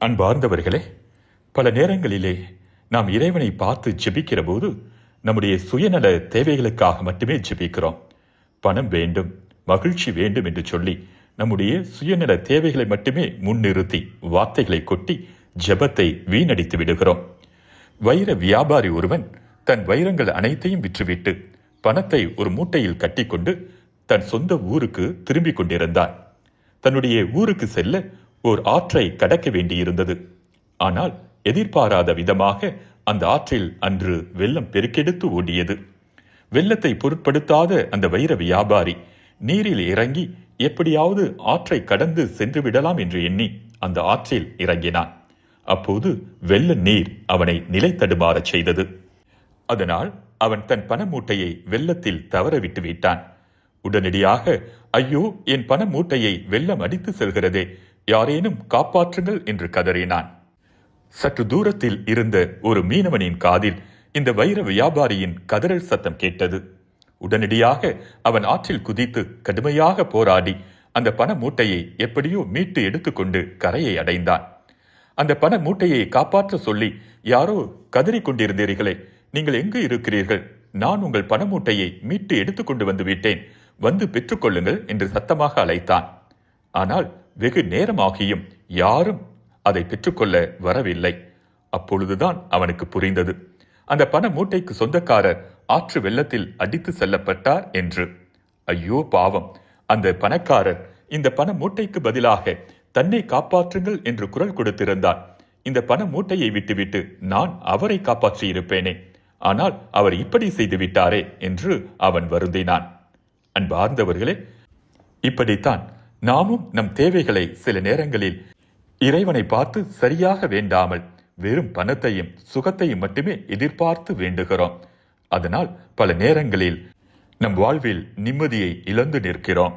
அன்பார்ந்தவர்களே, பல நேரங்களிலே நாம் இறைவனை பார்த்து ஜெபிக்கிற போது நம்முடைய சுயநல தேவைகளுக்காக மட்டுமே ஜெபிக்கிறோம். பணம் வேண்டும், மகிழ்ச்சி வேண்டும் என்று சொல்லி நம்முடைய சுயநல தேவைகளை மட்டுமே முன்னிறுத்தி வார்த்தைகளை கொட்டி ஜெபத்தை வீணடித்து விடுகிறோம். வைர வியாபாரி ஒருவன் தன் வைரங்கள் அனைத்தையும் விற்றுவிட்டு பணத்தை ஒரு மூட்டையில் கட்டிக்கொண்டு தன் சொந்த ஊருக்கு திரும்பிக் கொண்டிருந்தான். தன்னுடைய ஊருக்கு செல்ல ஓர் ஆற்றை கடக்க வேண்டியிருந்தது. ஆனால் எதிர்பாராத விதமாக அந்த ஆற்றில் அன்று வெள்ளம் பெருக்கெடுத்து ஓடியது. வெள்ளத்தை பொருட்படுத்தாத அந்த வைர வியாபாரி நீரில் இறங்கி எப்படியாவது ஆற்றை கடந்து சென்று விடலாம் என்று எண்ணி அந்த ஆற்றில் இறங்கினான். அப்போது வெள்ள நீர் அவனை நிலை தடுமாறச் செய்தது. அதனால் அவன் தன் பண மூட்டையை வெள்ளத்தில் தவற விட்டு விட்டான். உடனடியாக, ஐயோ, என் பண மூட்டையை வெள்ளம் அடித்து செல்கிறதே, யாரேனும் காப்பாற்றுங்கள் என்று கதறினான். சற்று தூரத்தில் இருந்த ஒரு மீனவனின் காதில் இந்த வைர வியாபாரியின் கதறல் சத்தம் கேட்டது. உடனடியாக அவன் ஆற்றில் குதித்து கடுமையாக போராடி அந்த பண மூட்டையை எப்படியோ மீட்டு எடுத்துக்கொண்டு கரையை அடைந்தான். அந்த பண மூட்டையை காப்பாற்ற சொல்லி யாரோ கதறிக் கொண்டிருந்தீர்களே, நீங்கள் எங்கு இருக்கிறீர்கள்? நான் உங்கள் பண மூட்டையை மீட்டு எடுத்துக்கொண்டு வந்து விட்டேன், வந்து பெற்றுக்கொள்ளுங்கள் என்று சத்தமாக அழைத்தான். ஆனால் வெகு நேரமாகியும் யாரும் அதை பெற்றுக்கொள்ள வரவில்லை. அப்பொழுதுதான் அவனுக்கு புரிந்தது, அந்த பண மூட்டைக்கு சொந்தக்காரர் ஆற்று வெள்ளத்தில் அடித்து செல்லப்பட்டார் என்று. ஐயோ பாவம்! அந்த பணக்காரர் இந்த பண மூட்டைக்கு பதிலாக தன்னை காப்பாற்றுங்கள் என்று குரல் கொடுத்திருந்தார். இந்த பண மூட்டையை விட்டுவிட்டு நான் அவரை காப்பாற்றியிருப்பேனே, ஆனால் அவர் இப்படி செய்து விட்டாரே என்று அவன் வருந்தினான். அன்பார்ந்தவர்களே, இப்படித்தான் நாமும் நம் தேவைகளை சில நேரங்களில் இறைவனை பார்த்து சரியாக வேண்டாமல் வெறும் பணத்தையும் சுகத்தையும் மட்டுமே எதிர்பார்த்து வேண்டுகிறோம். அதனால் பல நேரங்களில் நம் வாழ்வில் நிம்மதியை இழந்து நிற்கிறோம்.